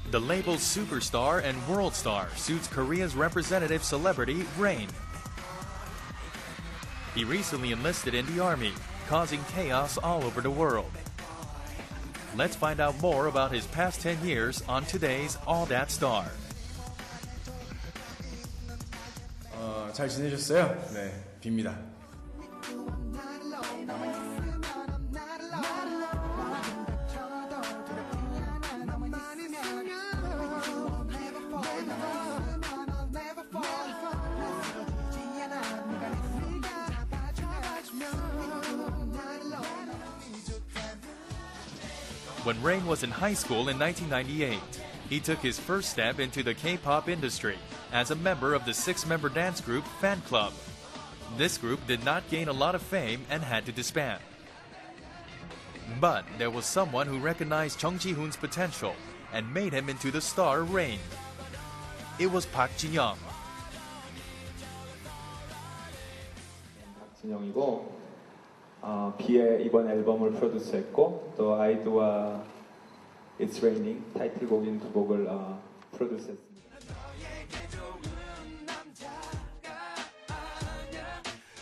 The label's superstar and world star suits Korea's representative celebrity, Rain. He recently enlisted in the army, causing chaos all over the world. Let's find out more about his past 10 years on today's All That Star. 잘 지내셨어요? 네, 빕니다. When Rain was in high school in 1998, he took his first step into the K-pop industry as a member of the 6-member dance group Fan Club. This group did not gain a lot of fame and had to disband. But there was someone who recognized Chung Ji-hoon's potential and made him into the star Rain. It was Park Ji-young. 박진영이고 비의 이번 앨범을 프로듀스했고 또 아이드와 It's Raining 타이틀곡인 두 곡을 프로듀스했습니다.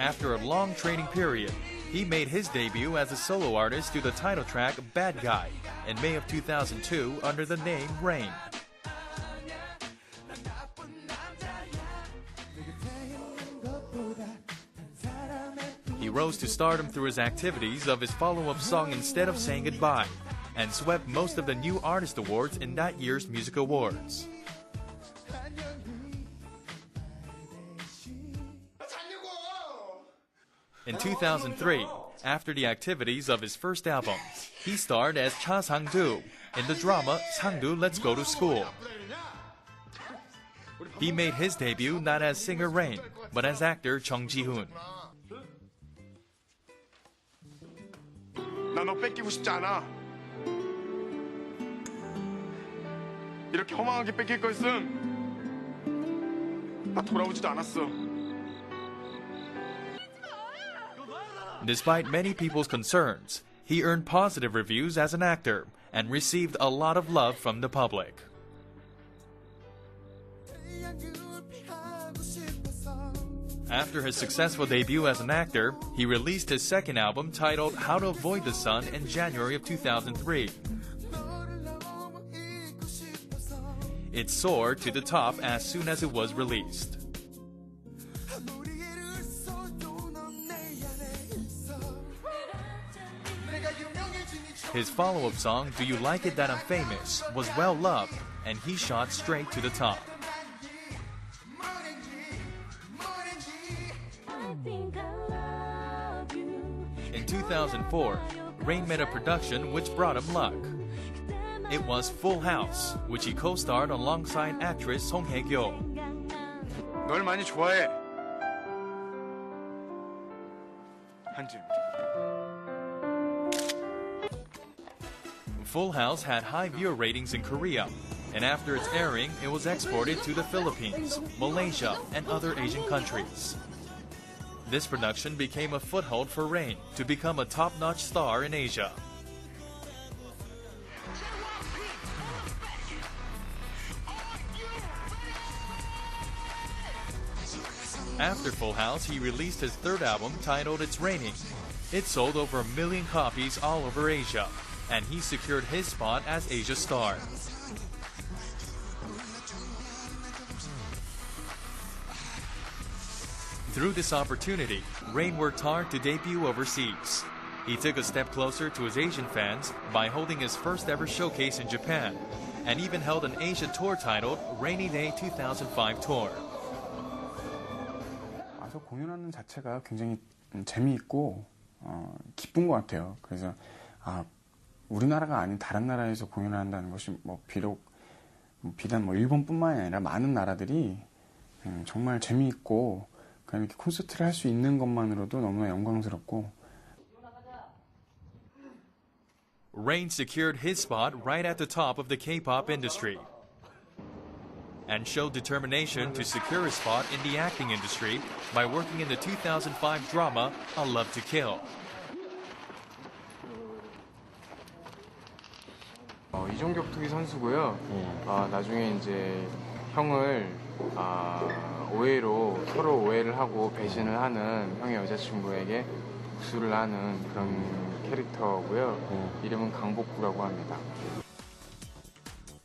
After a long training period, he made his debut as a solo artist to the title track Bad Guy in May of 2002 under the name Rain. He rose to stardom through his activities of his follow-up song Instead of Saying Goodbye and swept most of the New Artist Awards in that year's Music Awards. In 2003, after the activities of his first album, he starred as Cha Sang-do in the drama Sang-do Let's Go to School. He made his debut not as singer Rain, but as actor Chung Ji-hoon. 나 너 뺏기고 싶지 않아. 이렇게 허망하게 뺏길 거였음. 나 돌아오지도 않았어. Despite many people's concerns, he earned positive reviews as an actor and received a lot of love from the public. After his successful debut as an actor, he released his second album titled How to Avoid the Sun in January of 2003. It soared to the top as soon as it was released. His follow-up song, Do You Like It That I'm Famous, was well loved, and he shot straight to the top. In 2004, Rain made a production which brought him luck. It was Full House, which he co-starred alongside actress Song Hye-kyo. 널 많이 좋아해. 한줄. Full House had high viewer ratings in Korea, and after its airing, it was exported to the Philippines, Malaysia, and other Asian countries. This production became a foothold for Rain to become a top-notch star in Asia. After Full House, he released his third album titled It's Raining. It sold over 1 million copies all over Asia, and he secured his spot as Asia star. Through this opportunity, Rain worked hard to debut overseas. He took a step closer to his Asian fans by holding his first ever showcase in Japan, and even held an Asia tour titled Rainy Day 2005 Tour. 와서 공연하는 자체가 굉장히 재미있고 기쁜 것 같아요. 그래서 우리나라가 아닌 다른 나라에서 공연을 한다는 것이 비단 일본뿐만이 아니라 많은 나라들이 정말 재미있고 그냥 이렇게 콘서트를 할 수 있는 것만으로도 너무나 영광스럽고. Rain secured his spot right at the top of the K-pop industry and showed determination to secure a spot in the acting industry by working in the 2005 drama A Love to Kill. 이종격투기 선수고요. 나중에 이제 형을 오해로 서로 오해를 하고 배신을 하는 형의 여자친구에게 복수를 하는 그런 캐릭터고요. 이름은 강복구라고 합니다.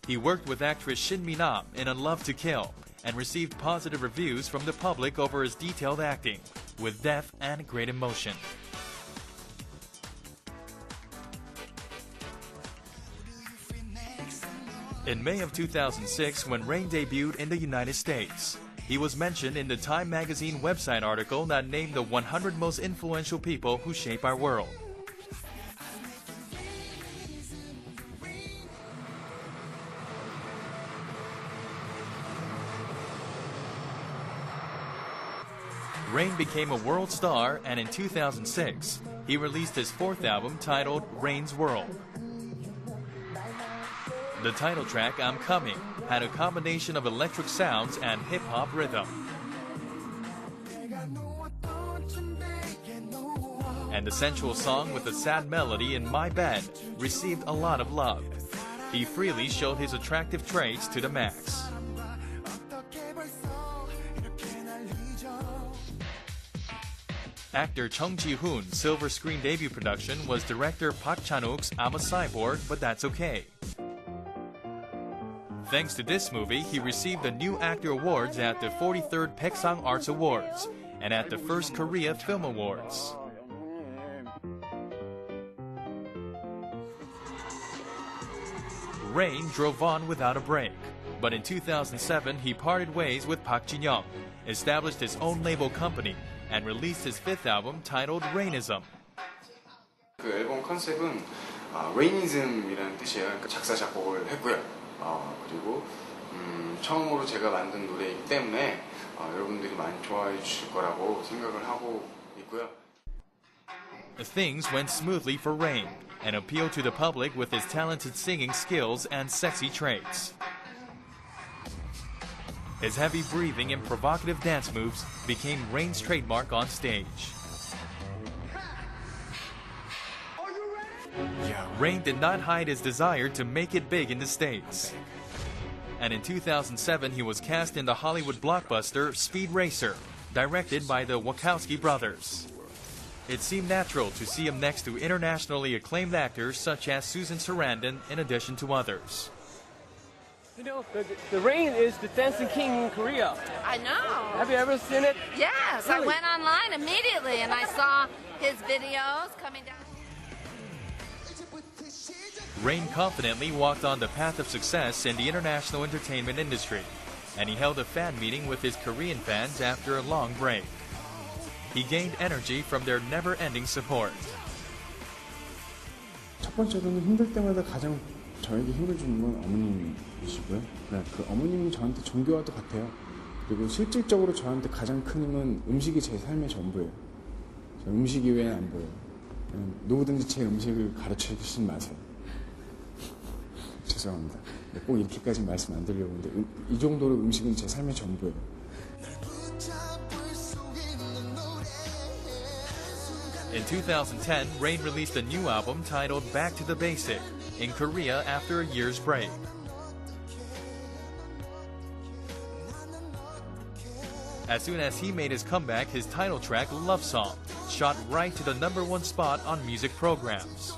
He worked with actress Shin Mi-nam in A Love to Kill and received positive reviews from the public over his detailed acting, with depth and great emotion. In May of 2006, when Rain debuted in the United States, he was mentioned in the Time magazine website article that named the 100 most influential people who shape our world. Rain became a world star, and in 2006, he released his fourth album titled Rain's World. The title track, I'm Coming, had a combination of electric sounds and hip-hop rhythm. And the sensual song with a sad melody, In My Bed, received a lot of love. He freely showed his attractive traits to the max. Actor Chung Ji-hoon's silver screen debut production was director Park Chan-wook's I'm a Cyborg, But That's Okay. Thanks to this movie, he received the New Actor Awards at the 43rd Paeksang Arts Awards and at the First Korea Film Awards. Rain drove on without a break, but in 2007 he parted ways with Park Jin-young, established his own label company, and released his fifth album titled Rainism. 그 앨범 컨셉은 레이니즘이라는 뜻이에요. 그러니까 작사 작곡을 했고요. 그리고 처음으로 제가 만든 노래이기 때문에 여러분들이 많이 좋아해 주실 거라고 생각을 하고 있고요. Things went smoothly for Rain and appealed to the public with his talented singing skills and sexy traits. His heavy breathing and provocative dance moves became Rain's trademark on stage. Rain did not hide his desire to make it big in the States. And in 2007, he was cast in the Hollywood blockbuster Speed Racer, directed by the Wachowski brothers. It seemed natural to see him next to internationally acclaimed actors such as Susan Sarandon, in addition to others. You know, the Rain is the dancing king in Korea. I know. Have you ever seen it? Yes, Really? I went online immediately and I saw his videos coming down. Rain confidently walked on the path of success in the international entertainment industry, and he held a fan meeting with his Korean fans after a long break. He gained energy from their never-ending support. 첫 번째로는 힘들 때마다 가장 저에게 힘을 주는 건 어머님이시고요. 그 어머님은 저한테 종교와도 같아요. 그리고 실질적으로 저한테 가장 큰 힘은 음식이 제 삶의 전부예요. 음식 이외엔 안 보여요. 누구든지 제 음식을 가르쳐 주시지 마세요. 죄송합니다. 꼭 이렇게까지 말씀 안 드리려고 했는데 이 정도로 음식은 제 삶의 전부예요. In 2010, Rain released a new album titled Back to the Basic in Korea after a year's break. As soon as he made his comeback, his title track, Love Song, shot right to the #1 spot on music programs.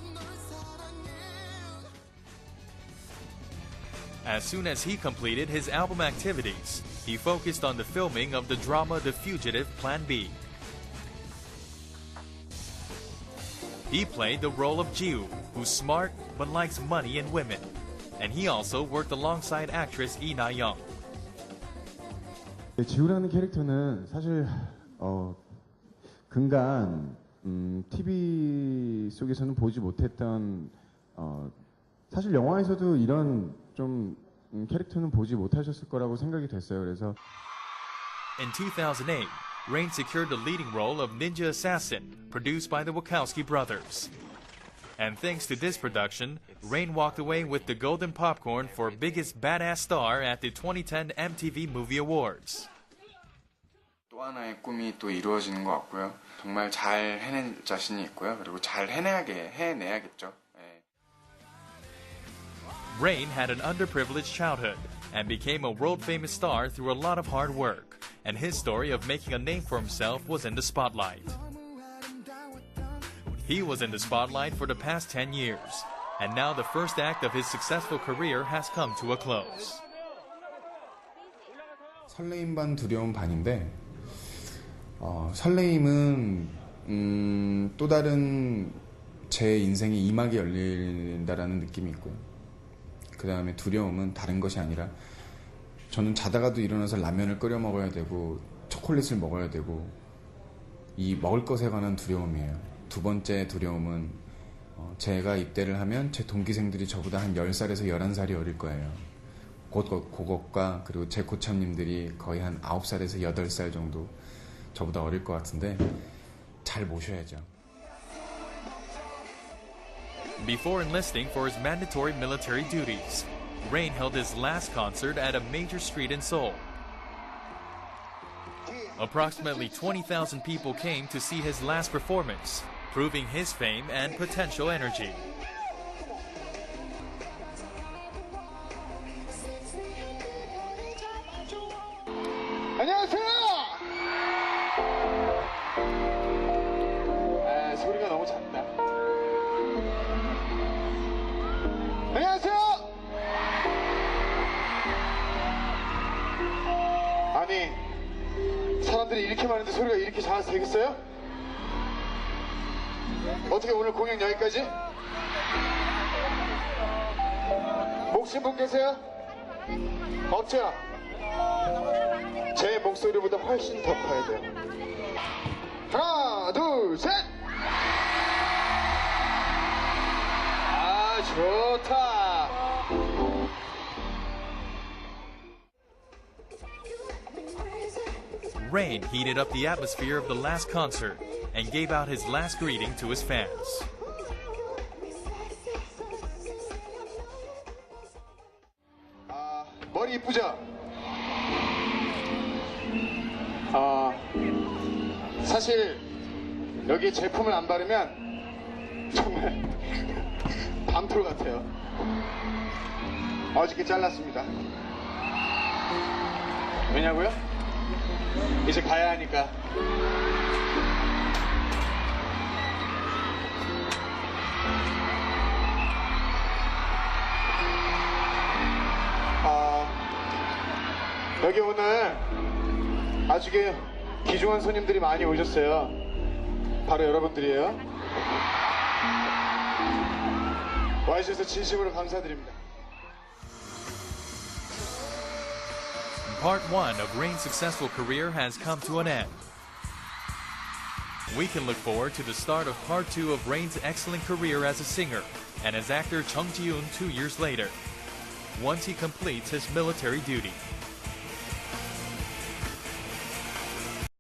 As soon as he completed his album activities, he focused on the filming of the drama The Fugitive Plan B. He played the role of Jiwoo, who's smart but likes money and women. And he also worked alongside actress Lee Na-young. 지우라는 캐릭터는 사실 근간 TV 속에서는 보지 못했던 사실 영화에서도 이런 좀 캐릭터는 보지 못하셨을 거라고 생각이 됐어요. 그래서 In 2008, Rain secured the leading role of Ninja Assassin, produced by the Wachowski brothers. And thanks to this production, Rain walked away with the Golden Popcorn for Biggest Badass Star at the 2010 MTV Movie Awards. 또 하나의 꿈이 또 이루어지는 것 같고요. 정말 잘 해낼 자신이 있고요. 그리고 잘 해내야겠죠. Rain had an underprivileged childhood and became a world-famous star through a lot of hard work, and his story of making a name for himself was in the spotlight. He was in the spotlight for the past 10 years, and now the first act of his successful career has come to a close. 설레임 반 두려움 반인데 설레임은 또 다른 제 인생의 이막이 열린다라는 느낌이 있고요. 그 다음에 두려움은 다른 것이 아니라 저는 자다가도 일어나서 라면을 끓여 먹어야 되고 초콜릿을 먹어야 되고 이 먹을 것에 관한 두려움이에요. 두 번째 두려움은 제가 입대를 하면 제 동기생들이 저보다 한 10살에서 11살이 어릴 거예요. 그것과 그리고 제 고참님들이 거의 한 9살에서 8살 정도 저보다 어릴 것 같은데 잘 모셔야죠. Before enlisting for his mandatory military duties, Rain held his last concert at a major street in Seoul. Approximately 20,000 people came to see his last performance, proving his fame and potential energy. 안녕하세요. 소리가 너무 작다. 안녕하세요. 아니, 사람들이 이렇게 많은데 소리가 이렇게 작아서 되겠어요? 어떻게 오늘 공연 여기까지? 목신 분 계세요? 없죠? 제 목소리보다 훨씬 더 커야 돼요. 하나, 둘, 셋! 아, 좋다. Rain heated up the atmosphere of the last concert and gave out his last greeting to his fans. 머리 이쁘죠? 사실 여기 제품을 안 바르면 정말 밤톨 같아요. 어저께 잘랐습니다. 왜냐고요? 이제 가야 하니까. 여기 오늘 아주 귀중한 손님들이 많이 오셨어요. 바로 여러분들이에요. 와주셔서 진심으로 감사드립니다. Part 1 of Rain's successful career has come to an end. We can look forward to the start of Part 2 of Rain's excellent career as a singer and as actor Chung Ji-yoon 2 years later, once he completes his military duty.